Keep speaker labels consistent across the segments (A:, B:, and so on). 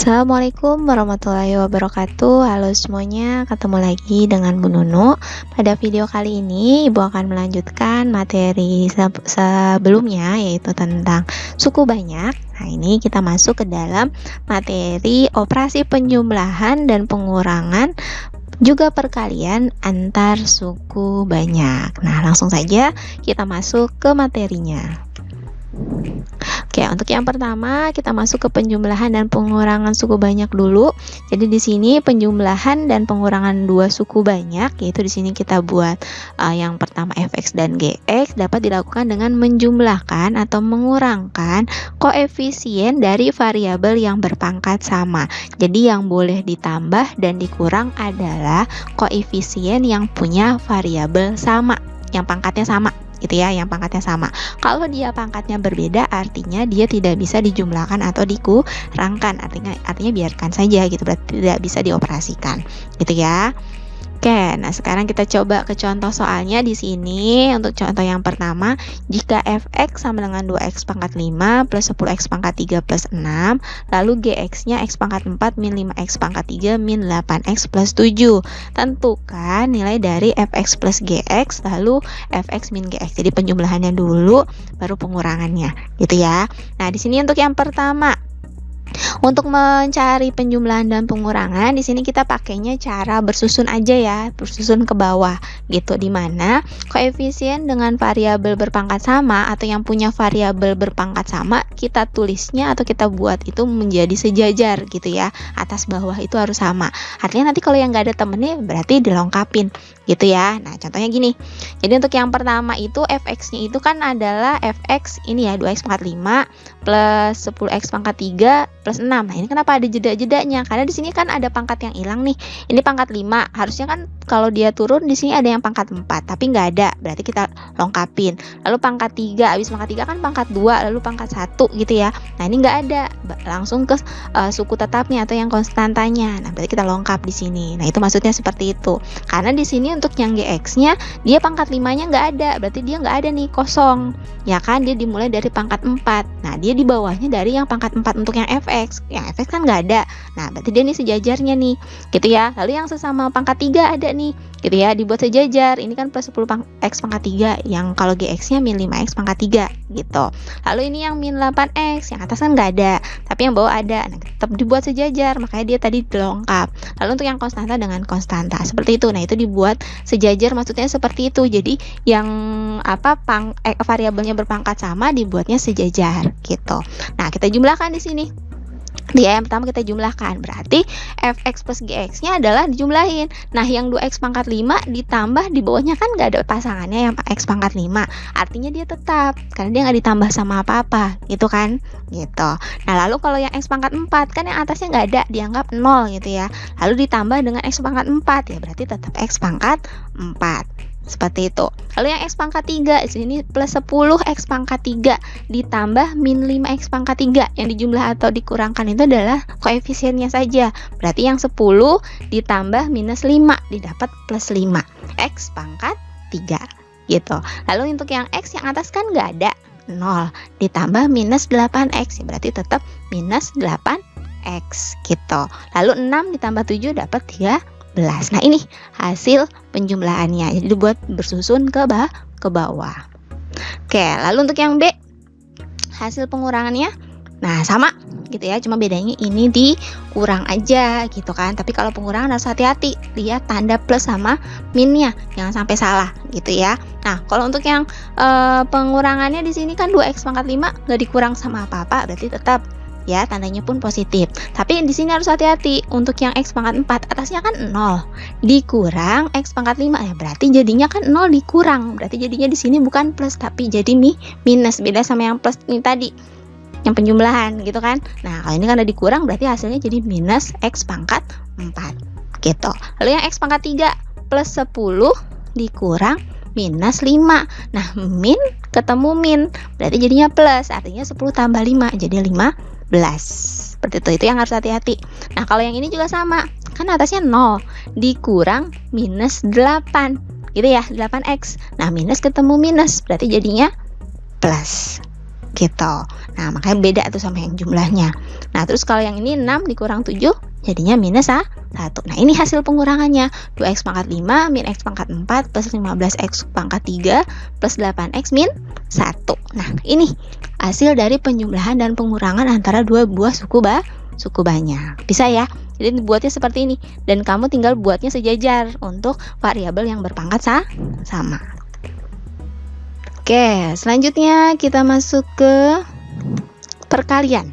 A: Assalamualaikum warahmatullahi wabarakatuh. Halo semuanya, ketemu lagi dengan Bu Nunu. Pada video kali ini Ibu akan melanjutkan materi sebelumnya, yaitu tentang suku banyak. Nah, ini kita masuk ke dalam materi operasi penjumlahan dan pengurangan juga perkalian antar suku banyak. Nah, langsung saja kita masuk ke materinya. Oke, untuk yang pertama kita masuk ke penjumlahan dan pengurangan suku banyak dulu. Jadi di sini penjumlahan dan pengurangan dua suku banyak, yaitu di sini kita buat yang pertama fx dan gx dapat dilakukan dengan menjumlahkan atau mengurangkan koefisien dari variabel yang berpangkat sama. Jadi yang boleh ditambah dan dikurang adalah koefisien yang punya variabel sama, yang pangkatnya sama. Gitu ya, yang pangkatnya sama. Kalau dia pangkatnya berbeda, artinya dia tidak bisa dijumlahkan atau dikurangkan. Artinya biarkan saja gitu, berarti tidak bisa dioperasikan. Gitu ya. Oke, nah sekarang kita coba ke contoh soalnya di sini. Untuk contoh yang pertama, jika fx sama dengan 2x pangkat 5 plus 10x pangkat 3 plus 6, lalu gx-nya x pangkat 4 min 5x pangkat 3 min 8x plus 7. Tentukan nilai dari fx plus gx, lalu fx min gx. Jadi penjumlahannya dulu, baru pengurangannya, gitu ya. Nah, di sini untuk yang pertama, untuk mencari penjumlahan dan pengurangan, di sini kita pakainya cara bersusun aja ya, bersusun ke bawah gitu, dimana koefisien dengan variabel berpangkat sama atau yang punya variabel berpangkat sama, kita tulisnya atau kita buat itu menjadi sejajar gitu ya, atas bawah itu harus sama. Artinya nanti kalau yang nggak ada temennya berarti dilengkapin gitu ya. Nah, contohnya gini. Jadi untuk yang pertama itu fx-nya itu kan adalah fx ini ya, 2x pangkat 5 plus 10x pangkat 3 plus 6. Nah, ini kenapa ada jeda-jedanya? Karena di sini kan ada pangkat yang hilang nih. Ini pangkat 5. Harusnya kan kalau dia turun di sini ada yang pangkat 4, tapi nggak ada. Berarti kita lengkapin. Lalu pangkat 3, habis pangkat 3 kan pangkat 2, lalu pangkat 1 gitu ya. Nah, ini nggak ada. Langsung ke suku tetapnya atau yang konstantanya. Nah, berarti kita lengkap di sini. Nah, itu maksudnya seperti itu. Karena di sini untuk yang gx-nya dia pangkat 5-nya nggak ada. Berarti dia nggak ada nih, kosong. Ya kan, dia dimulai dari pangkat 4. Nah, dia di bawahnya dari yang pangkat 4 untuk yang fx. Yang fx kan nggak ada. Nah, berarti dia nih sejajarnya nih, gitu ya. Lalu yang sesama pangkat 3 ada nih, gitu ya, dibuat sejajar. Ini kan plus 10x pangkat 3, yang kalau gx-nya min 5x pangkat 3 gitu. Lalu ini yang min 8x, yang atas kan nggak ada, tapi yang bawah ada. Nah, tetap dibuat sejajar, makanya dia tadi dilengkap. Lalu untuk yang konstanta dengan konstanta seperti itu. Nah, itu dibuat sejajar, maksudnya seperti itu. Jadi yang variabelnya berpangkat sama dibuatnya sejajar gitu. Nah, kita jumlahkan di sini. Dia yang pertama kita jumlahkan, berarti fx plus gx-nya adalah dijumlahin. Nah, yang 2x pangkat 5 ditambah di bawahnya kan nggak ada pasangannya yang x pangkat 5. Artinya dia tetap, karena dia nggak ditambah sama apa-apa, gitu kan? Gitu. Nah, lalu kalau yang x pangkat 4, kan yang atasnya nggak ada, dianggap 0 gitu ya. Lalu ditambah dengan x pangkat 4, ya berarti tetap x pangkat 4. Seperti itu. Lalu yang x pangkat 3, di sini plus 10x pangkat 3 ditambah min 5x pangkat 3. Yang dijumlah atau dikurangkan itu adalah koefisiennya saja. Berarti yang 10 ditambah minus 5 didapat plus 5. X pangkat 3 gitu. Lalu untuk yang x yang atas kan nggak ada, 0 ditambah minus 8x, ya berarti tetap minus 8x gitu. Lalu 6 ditambah 7 dapat 13. Nah, ini hasil penjumlahannya. Jadi dibuat bersusun ke bawah. Oke, lalu untuk yang B, hasil pengurangannya, nah sama gitu ya, cuma bedanya ini dikurang aja gitu kan. Tapi kalau pengurangan harus hati-hati, lihat tanda plus sama minnya, jangan sampai salah gitu ya. Nah, kalau untuk yang pengurangannya di sini kan 2x pangkat 5 nggak dikurang sama apa-apa, berarti tetap ya, tandanya pun positif. Tapi di sini harus hati-hati. Untuk yang x pangkat 4, atasnya kan 0 dikurang x pangkat 5, ya berarti jadinya kan 0 dikurang. Berarti jadinya di sini bukan plus tapi jadi minus. Beda sama yang plus ini tadi, yang penjumlahan gitu kan. Nah, kalau ini kan ada dikurang, berarti hasilnya jadi minus x pangkat 4 gitu. Lalu yang x pangkat 3 plus 10 dikurang minus 5. Nah, min ketemu min, berarti jadinya plus. Artinya 10 tambah 5 jadi 15. Seperti itu yang harus hati-hati. Nah, kalau yang ini juga sama, kan atasnya 0 dikurang minus 8 gitu ya, 8x. Nah, minus ketemu minus, berarti jadinya plus gitu. Nah, makanya beda tuh sama yang jumlahnya. Nah, terus kalau yang ini 6 dikurang 7 jadinya minus 1. Nah, ini hasil pengurangannya. 2x pangkat 5 min x pangkat 4 plus 15x pangkat 3 plus 8x min 1. Nah, ini hasil dari penjumlahan dan pengurangan antara dua buah suku banyak. Bisa ya? Jadi buatnya seperti ini. Dan kamu tinggal buatnya sejajar untuk variabel yang berpangkat sama. Oke, selanjutnya kita masuk ke perkalian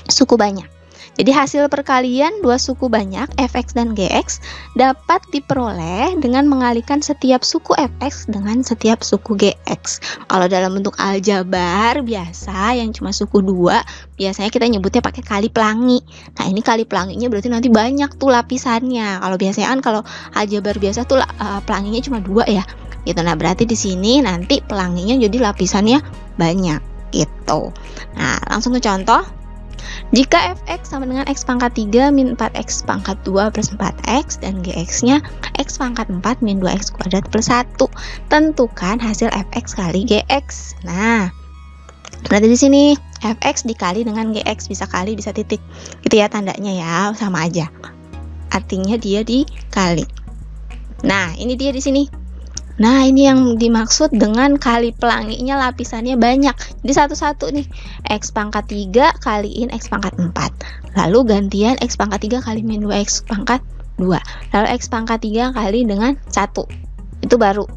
A: suku banyak. Jadi hasil perkalian dua suku banyak fx dan gx dapat diperoleh dengan mengalihkan setiap suku fx dengan setiap suku gx. Kalau dalam bentuk aljabar biasa yang cuma suku 2, biasanya kita nyebutnya pakai kali pelangi. Nah, ini kali pelanginya berarti nanti banyak tuh lapisannya. Kalau biasanya kan kalau aljabar biasa tuh pelanginya cuma 2 ya. Gitu. Nah, berarti di sini nanti pelanginya jadi lapisannya banyak gitu. Nah, langsung ke contoh. Jika fx sama dengan x pangkat 3 min 4x pangkat 2 plus 4x dan gx-nya x pangkat 4 min 2x kuadrat plus 1, tentukan hasil fx kali gx. Nah, berarti di sini fx dikali dengan gx, bisa kali bisa titik. Gitu ya tandanya ya, sama aja. Artinya dia dikali. Nah, ini dia di sini. Nah, ini yang dimaksud dengan kali pelanginya lapisannya banyak. Jadi satu-satu nih. X pangkat 3 kaliin X pangkat 4. Lalu gantian X pangkat 3 kali min 2X pangkat 2. Lalu X pangkat 3 kali dengan 1. Itu baru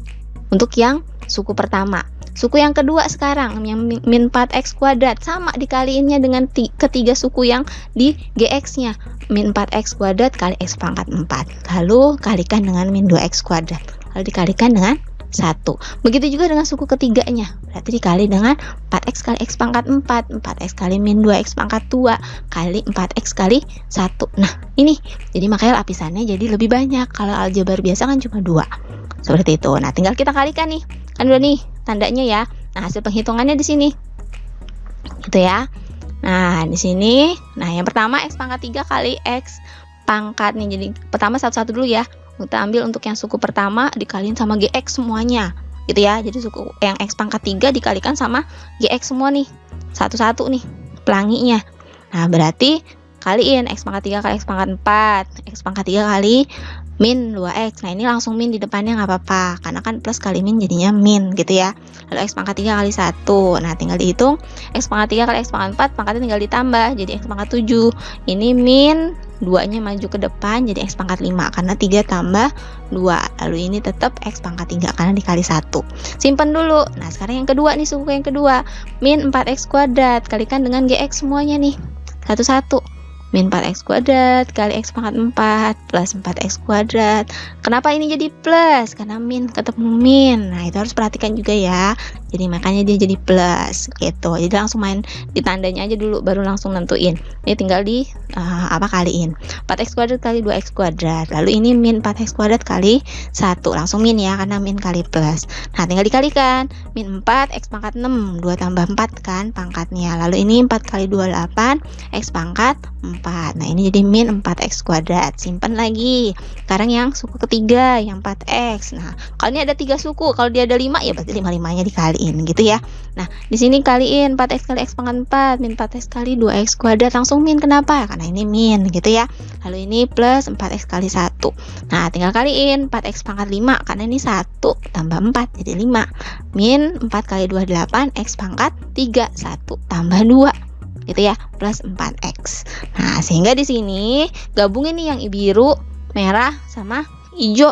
A: untuk yang suku pertama. Suku yang kedua sekarang, yang min 4X kuadrat. Sama dikaliinnya dengan ketiga suku yang di GX-nya. Min 4X kuadrat kali X pangkat 4. Lalu kalikan dengan min 2X kuadrat. Lalu dikalikan dengan 1. Begitu juga dengan suku ketiganya. Berarti dikali dengan 4x kali x pangkat 4. 4x kali min 2x pangkat 2 kali 4x kali 1. Nah, ini. Jadi makanya lapisannya jadi lebih banyak. Kalau aljabar biasa kan cuma 2. Seperti itu. Nah, tinggal kita kalikan nih. Kan udah nih tandanya ya. Nah, hasil penghitungannya di sini. Gitu ya. Nah, di sini. Nah, yang pertama x pangkat 3 kali x pangkat nih. Jadi pertama satu-satu dulu ya. Kita ambil untuk yang suku pertama dikaliin sama GX semuanya gitu ya. Jadi suku yang X pangkat 3 dikalikan sama GX semua nih. Satu-satu nih pelanginya. Nah, berarti kaliin X pangkat 3 kali X pangkat 4. X pangkat 3 kali min 2X. Nah, ini langsung min di depannya nggak apa-apa. Karena kan plus kali min jadinya min gitu ya. Lalu X pangkat 3 kali 1. Nah, tinggal dihitung. X pangkat 3 kali X pangkat 4. Pangkatnya tinggal ditambah. Jadi X pangkat 7. Ini min 2-nya maju ke depan jadi X pangkat 5 karena 3 tambah 2. Lalu ini tetap X pangkat 3 karena dikali 1. Simpan dulu. Nah, sekarang yang kedua nih, suku yang kedua. Min 4X kuadrat kalikan dengan GX semuanya nih. Satu-satu. Min 4x kuadrat kali x pangkat 4 plus 4x kuadrat. Kenapa ini jadi plus? Karena min ketemu min. Nah, itu harus perhatikan juga ya. Jadi makanya dia jadi plus gitu. Jadi langsung main di tandanya aja dulu baru langsung nentuin. Ini tinggal di kaliin. 4x kuadrat kali 2x kuadrat. Lalu ini min 4x kuadrat kali 1. Langsung min ya karena min kali plus. Nah, tinggal dikalikan. Min 4 x pangkat 6. 2 tambah 4 kan pangkatnya. Lalu ini 4 kali 2 8 x pangkat 4. Nah, ini jadi min 4x kuadrat. Simpan lagi. Sekarang yang suku ketiga, yang 4x. Nah, kalau ini ada 3 suku, kalau dia ada 5 ya berarti 5-5-nya dikaliin gitu ya. Nah, di sini kaliin 4x kali x pangkat 4 min 4x kali 2x kuadrat. Langsung min, kenapa? Karena ini min gitu ya. Lalu ini plus 4x kali 1. Nah, tinggal kaliin 4x pangkat 5 karena ini 1 tambah 4 jadi 5. Min 4 kali 2 8 x pangkat 3 1 tambah 2. Gitu ya, plus 4x. Nah, sehingga di sini gabungin nih yang biru, merah sama hijau.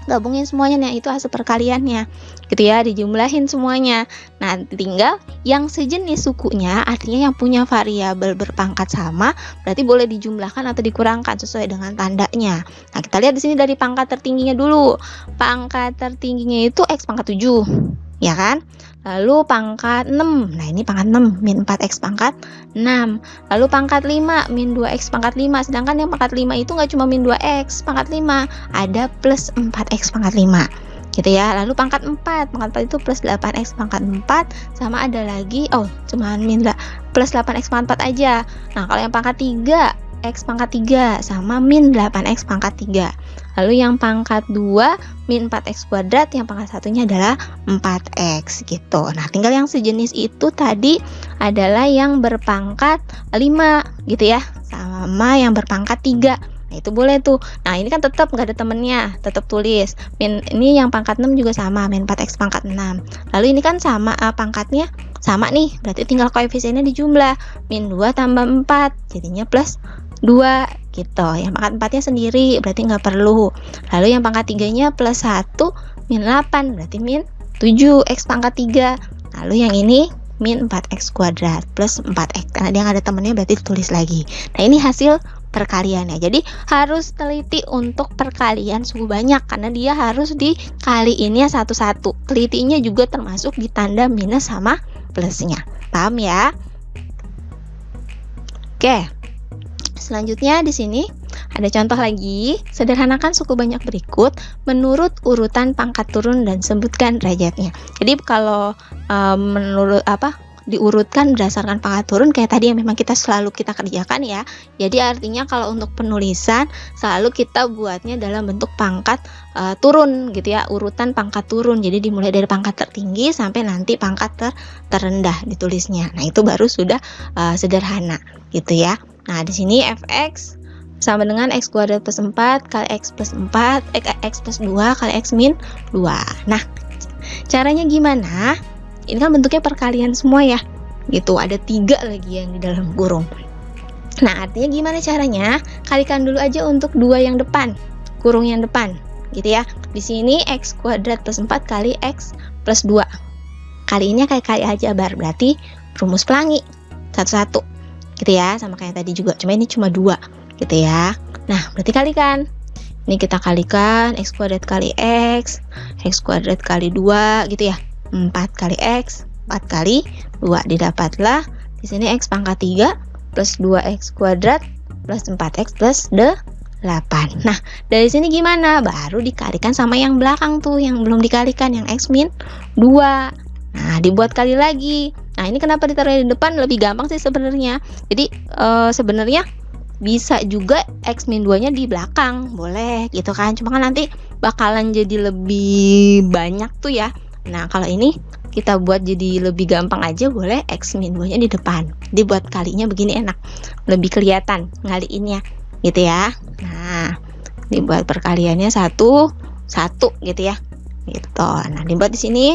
A: Gabungin semuanya, nah itu hasil perkaliannya. Gitu ya, dijumlahin semuanya. Nah, tinggal yang sejenis sukunya, artinya yang punya variabel berpangkat sama, berarti boleh dijumlahkan atau dikurangkan sesuai dengan tandanya. Nah, kita lihat di sini dari pangkat tertingginya dulu. Pangkat tertingginya itu x pangkat 7. Ya kan? Lalu pangkat 6. Nah, ini pangkat 6 min 4x pangkat 6. Lalu pangkat 5 min 2x pangkat 5. Sedangkan yang pangkat 5 itu nggak cuma min 2x pangkat 5, ada plus 4x pangkat 5. Gitu ya. Lalu pangkat 4. Pangkat 4 itu plus 8x pangkat 4 sama ada lagi cuma min plus 8x pangkat 4 aja. Nah, kalau yang pangkat 3 x pangkat 3 sama min 8x pangkat 3. Lalu yang pangkat 2 min 4x kuadrat, yang pangkat satunya adalah 4x gitu. Nah, tinggal yang sejenis itu tadi adalah yang berpangkat 5 gitu ya, sama yang berpangkat 3. Nah, itu boleh tuh. Nah, ini kan tetap nggak ada temennya, tetap tulis. Ini yang pangkat 6 juga sama, min 4x pangkat 6. Lalu ini kan sama pangkatnya sama nih, berarti tinggal koefisiennya dijumlah. Min 2 tambah 4, jadinya plus 2 gitu. Yang pangkat 4-nya sendiri, berarti nggak perlu. Lalu yang pangkat 3-nya plus 1, min 8, berarti min 7x pangkat 3. Lalu yang ini min 4x kuadrat plus 4x, karena dia nggak ada temennya berarti ditulis lagi. Nah, ini hasil perkaliannya. Jadi harus teliti untuk perkalian suku banyak, karena dia harus dikaliinnya satu-satu. Telitinya juga termasuk ditanda minus sama plusnya. Paham ya? Oke. Selanjutnya di sini ada contoh lagi. Sederhanakan suku banyak berikut menurut urutan pangkat turun dan sebutkan derajatnya. Jadi kalau menurut diurutkan berdasarkan pangkat turun kayak tadi yang memang selalu kita kerjakan ya. Jadi artinya kalau untuk penulisan selalu kita buatnya dalam bentuk pangkat turun gitu ya, urutan pangkat turun. Jadi dimulai dari pangkat tertinggi sampai nanti pangkat terendah ditulisnya. Nah, itu baru sudah sederhana gitu ya. Nah, di sini fx sama dengan x kuadrat plus 4 kali x plus 4 x plus 2 kali x min 2. Nah, caranya gimana? Ini kan bentuknya perkalian semua ya, gitu. Ada 3 lagi yang di dalam kurung. Nah, artinya gimana caranya? Kalikan dulu aja untuk 2 yang depan, kurung yang depan, gitu ya. Di sini x kuadrat plus 4 kali x plus 2. Kalinya kayak kali aljabar, berarti rumus pelangi satu-satu, gitu ya. Sama kayak tadi juga, cuma ini cuma 2, gitu ya. Nah, berarti kalikan. Ini kita kalikan x kuadrat kali x kuadrat kali 2, gitu ya. 4 kali x, 4 kali 2, didapatlah di sini x pangkat 3 plus 2x kuadrat plus 4x plus 8. Nah, dari sini gimana? Baru dikalikan sama yang belakang tuh, yang belum dikalikan, yang x min 2. Nah, dibuat kali lagi. Nah, ini kenapa ditaruh di depan? Lebih gampang sih sebenarnya. Jadi sebenarnya bisa juga x min 2 nya di belakang, boleh gitu kan. Cuma kan nanti bakalan jadi lebih banyak tuh ya. Nah, kalau ini kita buat jadi lebih gampang aja, boleh x min 2 nya di depan. Dibuat kalinya begini enak, lebih kelihatan ngaliinnya gitu ya. Nah, dibuat perkaliannya satu gitu ya. Gitu. Nah, dibuat di sini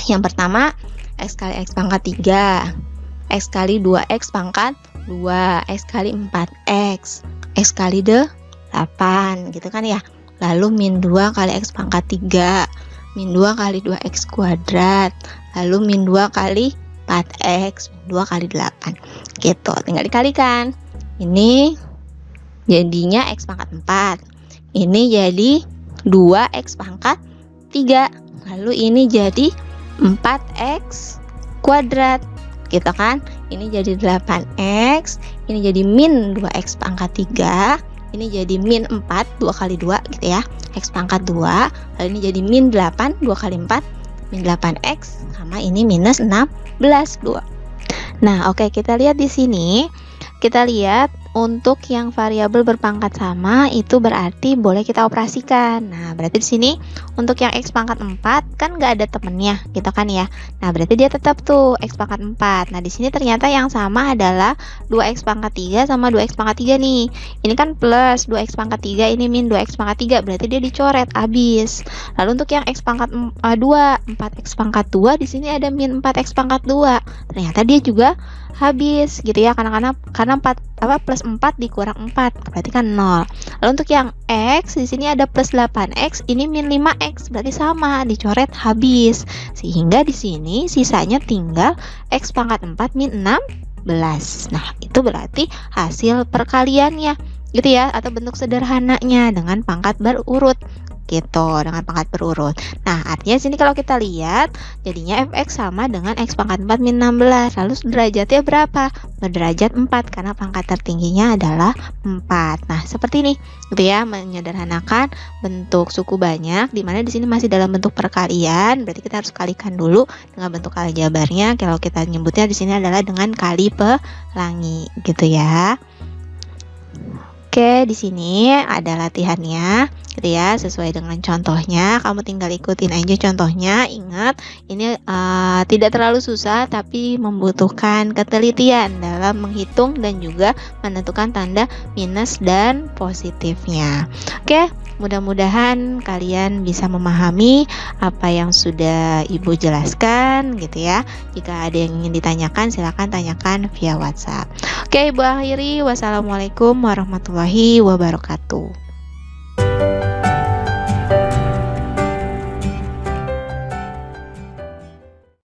A: yang pertama x kali x pangkat 3, x kali 2x pangkat 2, x kali 4x, x kali 8 gitu kan ya. Lalu min 2 kali x pangkat 3, min 2 kali 2x kuadrat, lalu min 2 kali 4x, min 2 kali 8 gitu, tinggal dikalikan. Ini jadinya x pangkat 4, ini jadi 2x pangkat 3, lalu ini jadi 4x kuadrat gitu kan. Ini jadi 8x, ini jadi min 2x pangkat 3, ini jadi min 4, 2 kali 2 gitu ya, x pangkat 2, lalu ini jadi min 8, 2 kali 4, min 8x, sama ini minus 16, 2. Nah, oke, kita lihat di sini. Kita lihat untuk yang variabel berpangkat sama itu berarti boleh kita operasikan. Nah, berarti di sini untuk yang x pangkat 4 kan nggak ada temennya gitu kan ya. Nah, berarti dia tetap tuh x pangkat 4. Nah, di sini ternyata yang sama adalah 2x pangkat 3 sama 2x pangkat 3 nih. Ini kan plus 2x pangkat 3, ini min 2x pangkat 3, berarti dia dicoret habis. Lalu untuk yang x pangkat 2, 4x pangkat 2, di sini ada min 4x pangkat 2. Ternyata dia juga habis gitu ya, karena 4 plus 4 dikurang 4 berarti kan 0. Lalu untuk yang x di sini ada plus 8x, ini min 5x, berarti sama, dicoret habis. Sehingga di sini sisanya tinggal x pangkat 4 min 16. Nah, itu berarti hasil perkaliannya gitu ya, atau bentuk sederhananya dengan pangkat berurut gitu, dengan pangkat berurut. Nah, artinya sini kalau kita lihat jadinya fx sama dengan x pangkat 4 min 16. Lalu derajatnya berapa? Berderajat 4 karena pangkat tertingginya adalah 4. Nah, seperti ini gitu ya, menyederhanakan bentuk suku banyak, dimana di sini masih dalam bentuk perkalian, berarti kita harus kalikan dulu dengan bentuk aljabarnya. Kalau kita nyebutnya di sini adalah dengan kali pelangi gitu ya. Oke, di sini ada latihannya, gitu ya, sesuai dengan contohnya. Kamu tinggal ikutin aja contohnya. Ingat, ini tidak terlalu susah, tapi membutuhkan ketelitian dalam menghitung dan juga menentukan tanda minus dan positifnya. Oke, mudah-mudahan kalian bisa memahami apa yang sudah Ibu jelaskan, gitu ya. Jika ada yang ingin ditanyakan, silakan tanyakan via WhatsApp. Oke, Ibu akhiri. Wassalamualaikum warahmatullahi wabarakatuh.